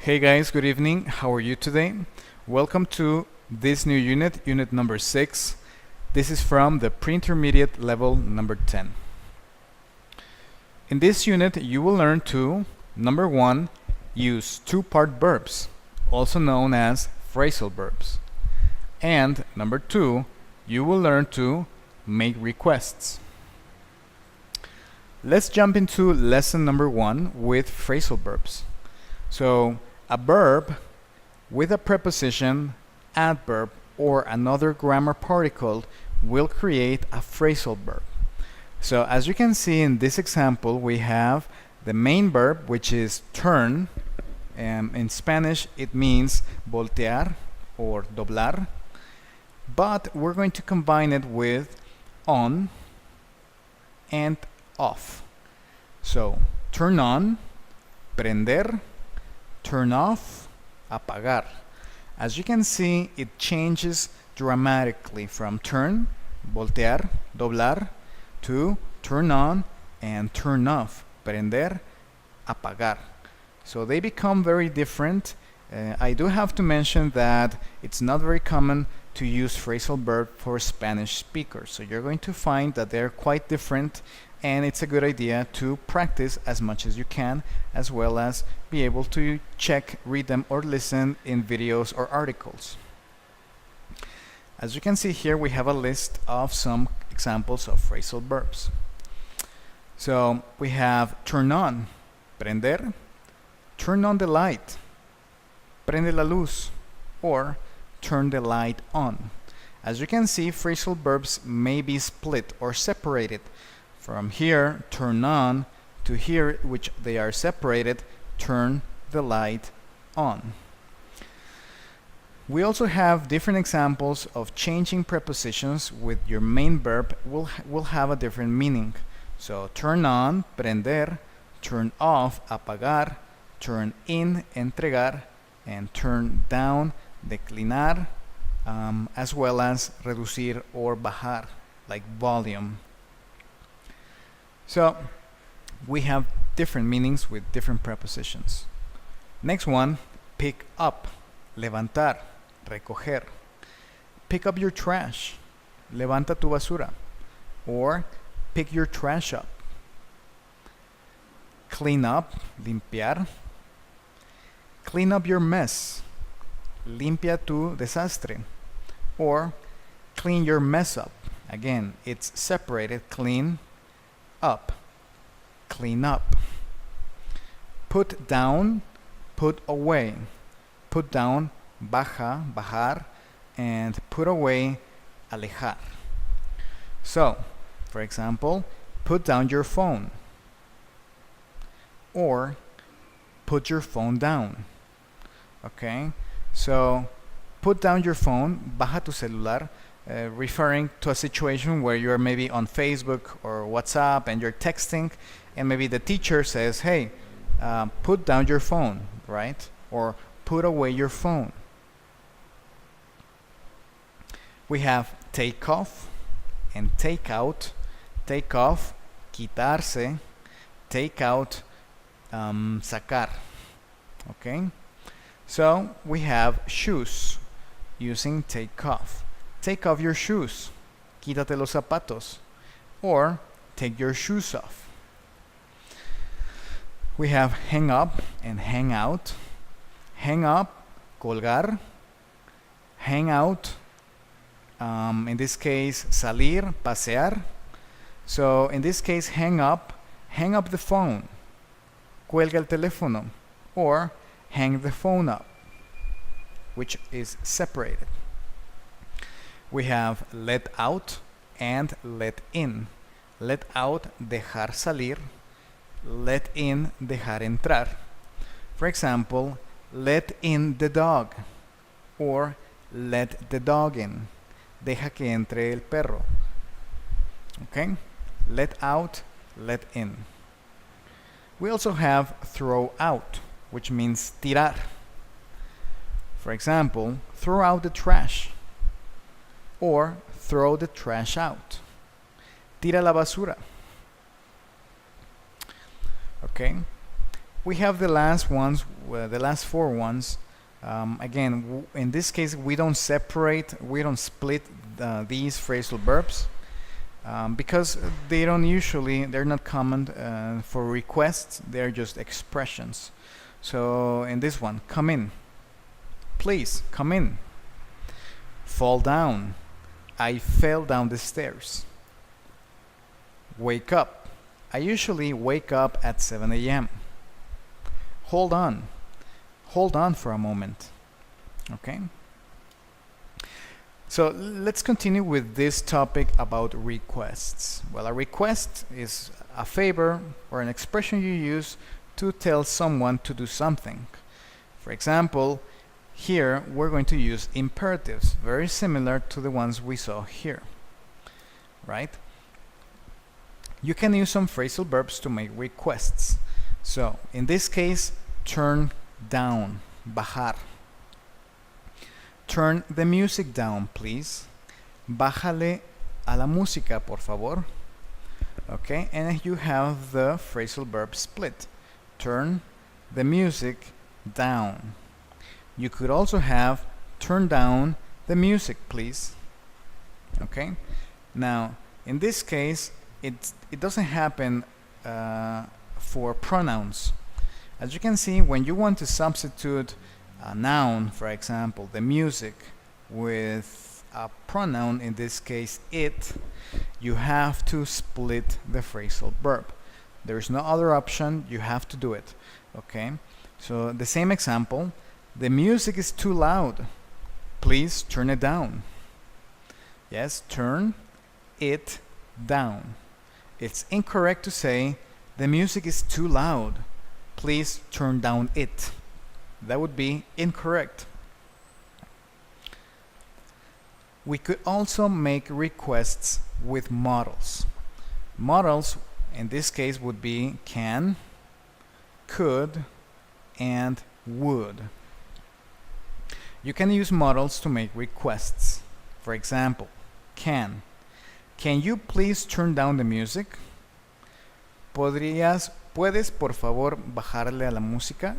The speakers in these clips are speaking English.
Hey guys, good evening. How are you today? Welcome to this new unit, unit number 6. This is from the pre-intermediate level number 10. In this unit, you will learn to, number 1, use two-part verbs, also known as phrasal verbs. And number 2, you will learn to make requests. Let's jump into lesson number 1 with phrasal verbs. So, a verb with a preposition, adverb, or another grammar particle will create a phrasal verb. So as you can see in this example, we have the main verb, which is turn. In Spanish, it means voltear or doblar. But we're going to combine it with on and off. So, turn on, prender, turn off, apagar. As you can see, it changes dramatically from turn, voltear, doblar, to turn on and turn off, prender, apagar. So they become very different. I do have to mention that it's not very common to use phrasal verb for Spanish speakers. So you're going to find that they're quite different, and it's a good idea to practice as much as you can, as well as be able to check, read them, or listen in videos or articles. As you can see here, we have a list of some examples of phrasal verbs. So we have turn on, prender, turn on the light, prende la luz, or turn the light on. As you can see, phrasal verbs may be split or separated. From here, turn on, to here, which they are separated, turn the light on. We also have different examples of changing prepositions with your main verb will have a different meaning. So turn on, prender, turn off, apagar, turn in, entregar, and turn down, declinar, as well as reducir or bajar, like volume. So we have different meanings with different prepositions. Next one, pick up, levantar, recoger. Pick up your trash, levanta tu basura, or pick your trash up. Clean up, limpiar. Clean up your mess, limpia tu desastre, or clean your mess up. Again, it's separated, clean up, clean up. Put down, put away. Put down, baja, bajar, and put away, alejar. So, for example, put down your phone, or put your phone down. Okay, so put down your phone, baja tu celular, referring to a situation where you're maybe on Facebook or WhatsApp and you're texting, and maybe the teacher says, hey, put down your phone, right? Or put away your phone. We have take off and take out. Take off, quitarse. Take out, sacar. Okay? So we have shoes using take off. Take off your shoes, quítate los zapatos, or take your shoes off. We have hang up and hang out. Hang up, colgar. Hang out, in this case, salir, pasear. So in this case, hang up the phone, cuelga el teléfono, or hang the phone up, which is separated. We have let out and let in. Let out, dejar salir. Let in, dejar entrar. For example, let in the dog, or let the dog in. Deja que entre el perro. Okay? Let out, let in. We also have throw out, which means tirar. For example, throw out the trash, or throw the trash out. Tira la basura. Okay? We have the last ones, the last four ones. Again, in this case, we don't split these phrasal verbs because they're not common for requests. They're just expressions. So in this one, come in. Please, come in. Fall down. I fell down the stairs. Wake up. I usually wake up at 7 a.m. Hold on. Hold on for a moment. Okay? So let's continue with this topic about requests. Well, a request is a favor or an expression you use to tell someone to do something. For example, here we're going to use imperatives, very similar to the ones we saw here, right? You can use some phrasal verbs to make requests. So, in this case, turn down, bajar. Turn the music down, please. Bájale a la música, por favor. Okay, and you have the phrasal verb split. Turn the music down. You could also have turn down the music, please. Okay, now in this case, it doesn't happen for pronouns. As you can see, when you want to substitute a noun, for example, the music, with a pronoun, in this case it, you have to split the phrasal verb. There's no other option, you have to do it. Okay, so the same example, the music is too loud. Please turn it down. Yes, turn it down. It's incorrect to say the music is too loud. Please turn down it. That would be incorrect. We could also make requests with modals. Modals in this case would be can, could, and would. You can use modals to make requests. For example, can you please turn down the music? ¿Puedes por favor bajarle a la música?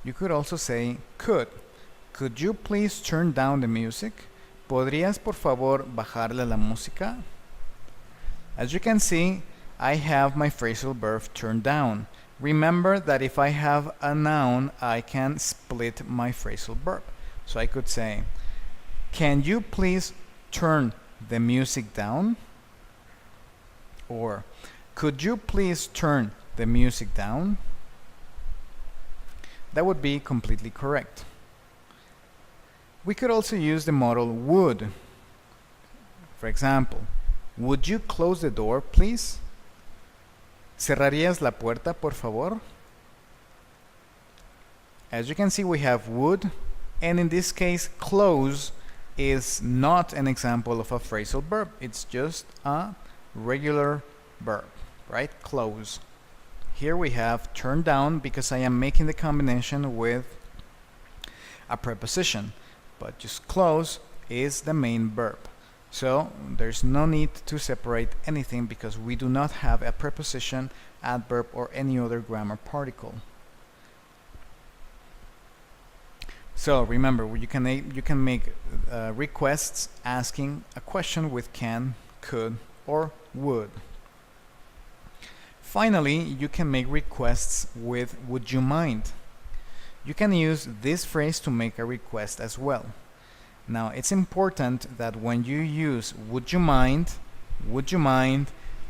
You could also say could you please turn down the music? ¿Podrías por favor bajarle a la música? As you can see, I have my phrasal verb turn down. Remember that if I have a noun, I can split my phrasal verb. So I could say, can you please turn the music down? Or, could you please turn the music down? That would be completely correct. We could also use the modal would. For example, would you close the door, please? ¿Cerrarías la puerta, por favor? As you can see, we have would, and in this case, close is not an example of a phrasal verb. It's just a regular verb, right? Close. Here we have turn down because I am making the combination with a preposition, but just close is the main verb. So there's no need to separate anything because we do not have a preposition, adverb, or any other grammar particle. So remember, you can make requests asking a question with can, could, or would. Finally, you can make requests with would you mind. You can use this phrase to make a request as well. Now, it's important that when you use would you mind,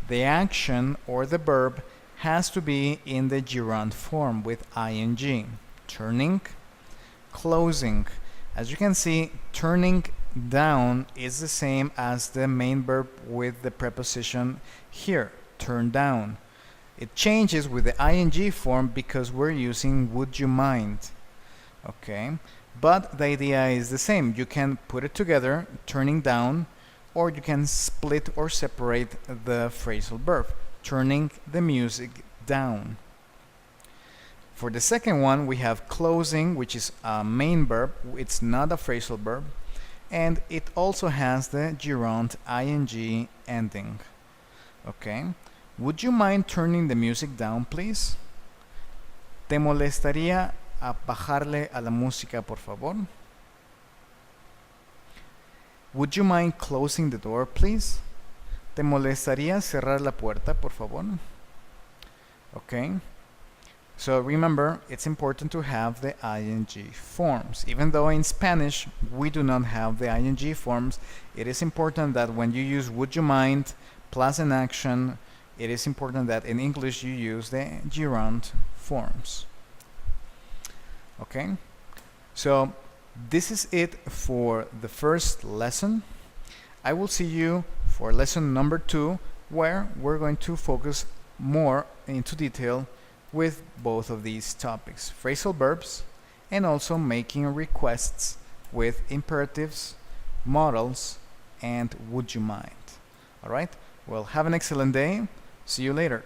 the action or the verb has to be in the gerund form with ing. Turning, closing. As you can see, turning down is the same as the main verb with the preposition here, turn down. It changes with the ing form because we're using would you mind. Okay? But the idea is the same. You can put it together, turning down, or you can split or separate the phrasal verb, turning the music down. For the second one, we have closing, which is a main verb. It's not a phrasal verb. And it also has the gerund ing ending. Okay? Would you mind turning the music down, please? ¿Te molestaría bajarle a la música, por favor? Would you mind closing the door, please? ¿Te molestaría cerrar la puerta, por favor? Okay. So remember, it's important to have the ing forms. Even though in Spanish we do not have the ing forms, it is important that when you use would you mind plus an action, it is important that in English you use the gerund forms. Okay? So this is it for the first lesson. I will see you for lesson number 2, where we're going to focus more into detail with both of these topics, phrasal verbs and also making requests with imperatives, modals, and would you mind. All right? Well, have an excellent day. See you later.